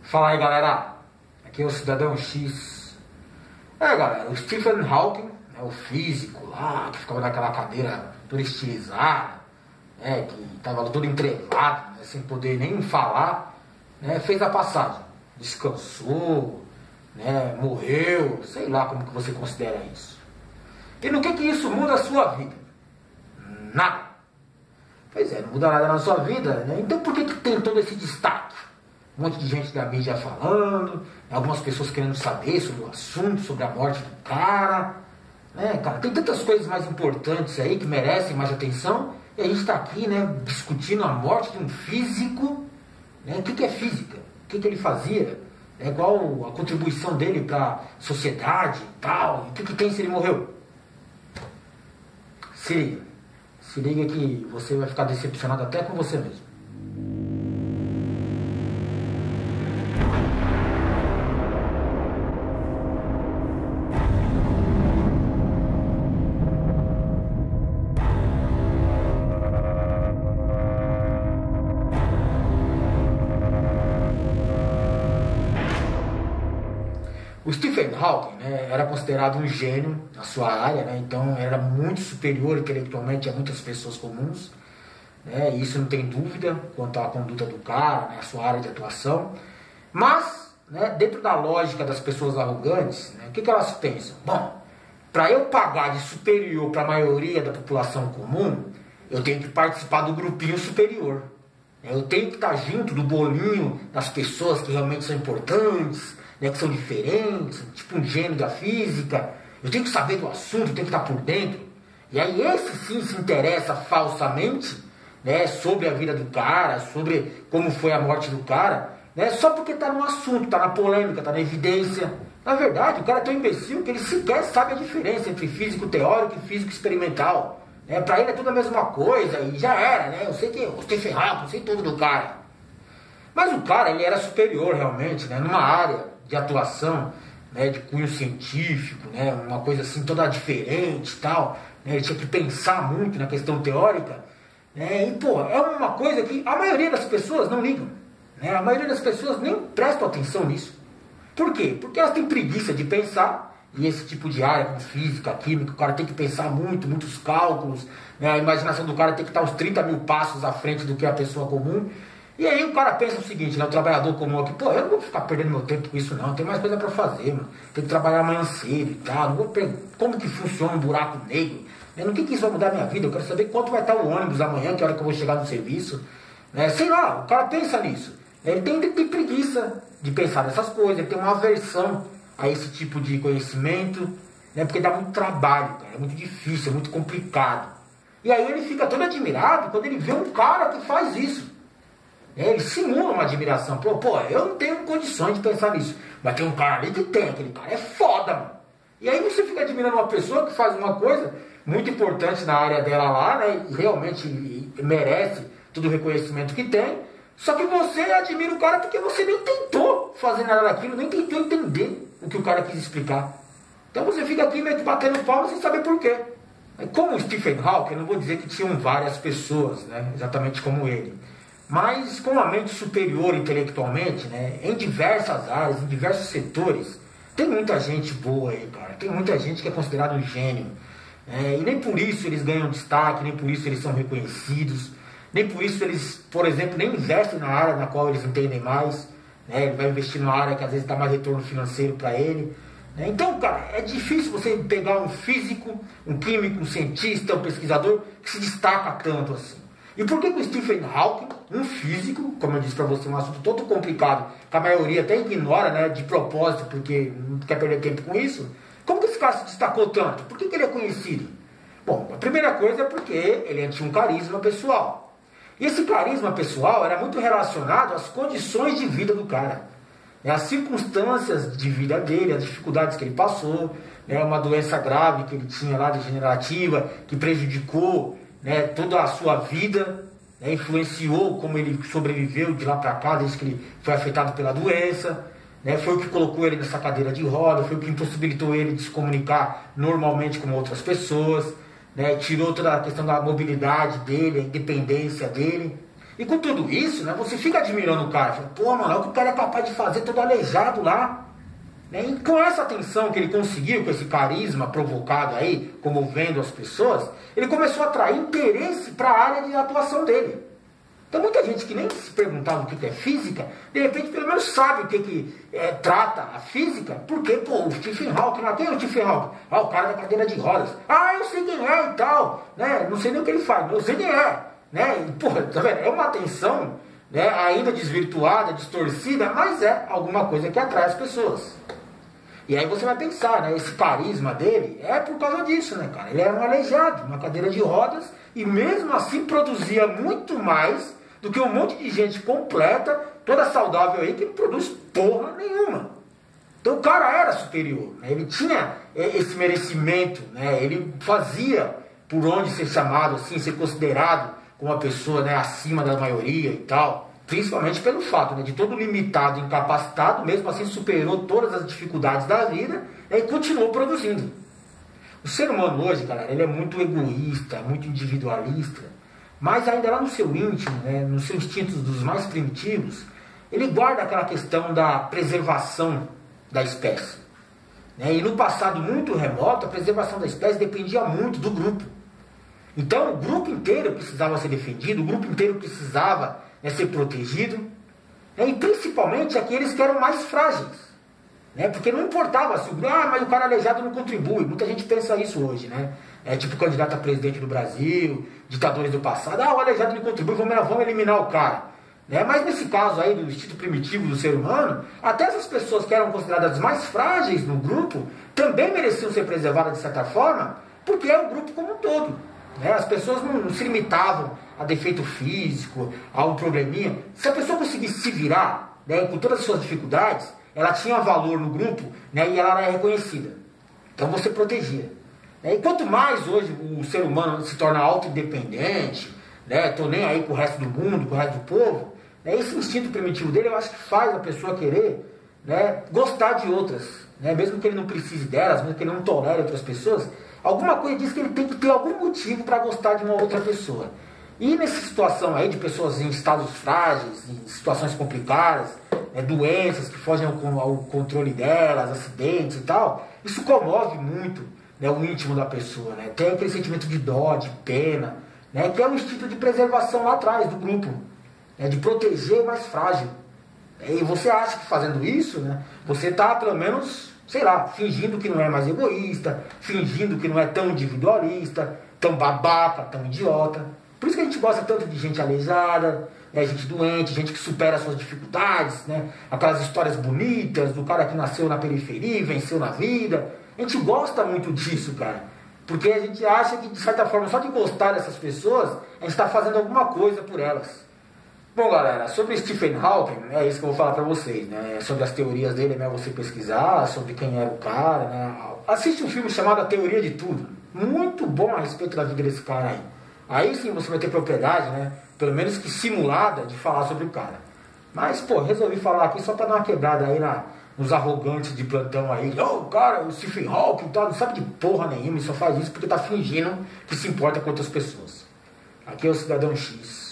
Fala aí, galera, aqui é o Cidadão X. Galera, o Stephen Hawking, o físico lá, que ficava naquela cadeira toda estilizada, que estava todo entrevado, sem poder nem falar, fez a passagem, descansou, morreu, sei lá como que você considera isso. E no que isso muda a sua vida? Nada. Pois é, não muda nada na sua vida, Então por que tem todo esse destaque? Um monte de gente da mídia falando, algumas pessoas querendo saber sobre o assunto, sobre a morte do cara, cara, tem tantas coisas mais importantes aí que merecem mais atenção, e a gente está aqui, discutindo a morte de um físico, O que é física? O que ele fazia? Qual a contribuição dele para a sociedade e tal? O que tem se ele morreu? Se liga que você vai ficar decepcionado até com você mesmo. O Stephen Hawking era considerado um gênio na sua área, então era muito superior intelectualmente a muitas pessoas comuns, e isso não tem dúvida quanto à conduta do cara, a sua área de atuação. Mas, dentro da lógica das pessoas arrogantes, o que elas pensam? Bom, para eu pagar de superior para a maioria da população comum, eu tenho que participar do grupinho superior. Eu tenho que estar junto do bolinho das pessoas que realmente são importantes, que são diferentes, tipo um gênio da física. Eu tenho que saber do assunto, eu tenho que estar por dentro. E aí esse sim se interessa falsamente, sobre a vida do cara, sobre como foi a morte do cara, só porque está no assunto, está na polêmica, está na evidência. Na verdade, o cara é tão imbecil que ele sequer sabe a diferença entre físico teórico e físico experimental. Para ele é tudo a mesma coisa e já era, Eu sei que o Stephen Hawking, eu sei tudo do cara. Mas o cara, ele era superior realmente, numa área de atuação, de cunho científico, uma coisa assim toda diferente e tal, ele tinha que pensar muito na questão teórica, e pô, é uma coisa que a maioria das pessoas não ligam, a maioria das pessoas nem prestam atenção nisso. Por quê? Porque elas têm preguiça de pensar, e esse tipo de área, como física, química, o cara tem que pensar muito, muitos cálculos, a imaginação do cara tem que estar uns 30 mil passos à frente do que a pessoa comum. E aí o cara pensa o seguinte, o trabalhador comum aqui, pô, eu não vou ficar perdendo meu tempo com isso não, tem mais coisa pra fazer, mano. Tem que trabalhar amanhã cedo e tal, não vou como que funciona um buraco negro, no que isso vai mudar a minha vida, eu quero saber quanto vai estar o ônibus amanhã, que hora que eu vou chegar no serviço, sei lá, o cara pensa nisso. Ele tem preguiça de pensar nessas coisas, ele tem uma aversão a esse tipo de conhecimento, porque dá muito trabalho, cara, é muito difícil, é muito complicado. E aí ele fica todo admirado quando ele vê um cara que faz isso. Ele simula uma admiração. Pô, eu não tenho condições de pensar nisso. Mas tem um cara ali que tem. Aquele cara é foda, mano. E aí você fica admirando uma pessoa que faz uma coisa muito importante na área dela lá, e realmente merece todo o reconhecimento que tem. Só que você admira o cara porque você nem tentou fazer nada daquilo, nem tentou entender o que o cara quis explicar. Então você fica aqui meio que batendo palma sem saber por quê. Como o Stephen Hawking, eu não vou dizer que tinham várias pessoas, exatamente como ele. Mas com uma mente superior intelectualmente, em diversas áreas, em diversos setores, tem muita gente boa aí, cara. Tem muita gente que é considerado um gênio. E nem por isso eles ganham destaque, nem por isso eles são reconhecidos, nem por isso eles, por exemplo, nem investem na área na qual eles entendem mais. Ele vai investir numa área que às vezes dá mais retorno financeiro para ele. Então, cara, é difícil você pegar um físico, um químico, um cientista, um pesquisador que se destaca tanto assim. E por que o Stephen Hawking, um físico, como eu disse para você, um assunto todo complicado, que a maioria até ignora, de propósito, porque não quer perder tempo com isso, como que esse cara se destacou tanto? Por que ele é conhecido? Bom, a primeira coisa é porque ele tinha um carisma pessoal. E esse carisma pessoal era muito relacionado às condições de vida do cara. As circunstâncias de vida dele, as dificuldades que ele passou, uma doença grave que ele tinha lá, degenerativa, que prejudicou toda a sua vida, influenciou como ele sobreviveu de lá para cá, desde que ele foi afetado pela doença, foi o que colocou ele nessa cadeira de roda, foi o que impossibilitou ele de se comunicar normalmente com outras pessoas, tirou toda a questão da mobilidade dele, a independência dele. E com tudo isso, né, você fica admirando o cara. Fala, pô, mano, olha o que o cara é capaz de fazer todo aleijado lá. Né? E com essa atenção que ele conseguiu, com esse carisma provocado aí, comovendo as pessoas, ele começou a atrair interesse para a área de atuação dele. Então muita gente que nem se perguntava o que é física, de repente pelo menos sabe o que trata a física, porque, pô, o Stephen Hawking, lá quem é o Stephen Hawking? Ah, o cara da cadeira de rodas. Ah, eu sei quem é e tal, né? Não sei nem o que ele faz, mas eu sei quem é, né? E, pô, tá vendo? É uma atenção, né, ainda desvirtuada, distorcida, mas é alguma coisa que atrai as pessoas. E aí você vai pensar, né, esse carisma dele é por causa disso, né, cara? Ele era um aleijado, uma cadeira de rodas, e mesmo assim produzia muito mais do que um monte de gente completa, toda saudável aí, que não produz porra nenhuma. Então o cara era superior, né? Ele tinha esse merecimento, né? Ele fazia por onde ser chamado, assim, ser considerado como uma pessoa, né, acima da maioria e tal. Principalmente pelo fato, né, de todo limitado, incapacitado, mesmo assim superou todas as dificuldades da vida, né, e continuou produzindo. O ser humano hoje, galera, ele é muito egoísta, muito individualista, mas ainda lá no seu íntimo, né, nos seus instintos dos mais primitivos, ele guarda aquela questão da preservação da espécie. Né? E no passado muito remoto, a preservação da espécie dependia muito do grupo. Então o grupo inteiro precisava ser defendido, o grupo inteiro precisava, né, ser protegido, né, e principalmente aqueles que eram mais frágeis. Né? Porque não importava se mas o cara aleijado não contribui. Muita gente pensa isso hoje, né? É tipo candidato a presidente do Brasil, ditadores do passado. Ah, o aleijado não contribui, vamos eliminar o cara. Né? Mas nesse caso aí do instinto primitivo do ser humano, até essas pessoas que eram consideradas mais frágeis no grupo também mereciam ser preservadas de certa forma, porque é o grupo como um todo. Né? As pessoas não se limitavam a defeito físico, a um probleminha. Se a pessoa conseguisse se virar, né, com todas as suas dificuldades, ela tinha valor no grupo, né, e ela era reconhecida. Então você protegia. Né? E quanto mais hoje o ser humano se torna autoindependente, né, tô nem aí com o resto do mundo, com o resto do povo, né, esse instinto primitivo dele eu acho que faz a pessoa querer, né, gostar de outras. Né, mesmo que ele não precise delas, mesmo que ele não tolere outras pessoas, alguma coisa diz que ele tem que ter algum motivo para gostar de uma outra pessoa. E nessa situação aí de pessoas em estados frágeis, em situações complicadas, né, doenças que fogem ao controle delas, acidentes e tal, isso comove muito, né, o íntimo da pessoa. Né? Tem aquele sentimento de dó, de pena, né, que é um instinto de preservação lá atrás do grupo, né, de proteger o mais frágil. E você acha que fazendo isso, né, você está pelo menos, sei lá, fingindo que não é mais egoísta, fingindo que não é tão individualista, tão babaca, tão idiota. Por isso que a gente gosta tanto de gente aleijada, né, gente doente, gente que supera suas dificuldades, né, aquelas histórias bonitas do cara que nasceu na periferia, venceu na vida. A gente gosta muito disso, cara. Porque a gente acha que, de certa forma, só de gostar dessas pessoas, a gente está fazendo alguma coisa por elas. Bom, galera, sobre Stephen Hawking, é isso que eu vou falar pra vocês, né? Sobre as teorias dele, né? Você pesquisar sobre quem era o cara, né? Assiste um filme chamado A Teoria de Tudo. Muito bom a respeito da vida desse cara aí. Aí sim você vai ter propriedade, né? Pelo menos que simulada de falar sobre o cara. Mas, pô, resolvi falar aqui só pra dar uma quebrada aí nos arrogantes de plantão aí. Oh, cara, o Stephen Hawking tal, não sabe de porra nenhuma, e só faz isso porque tá fingindo que se importa com outras pessoas. Aqui é o Cidadão X.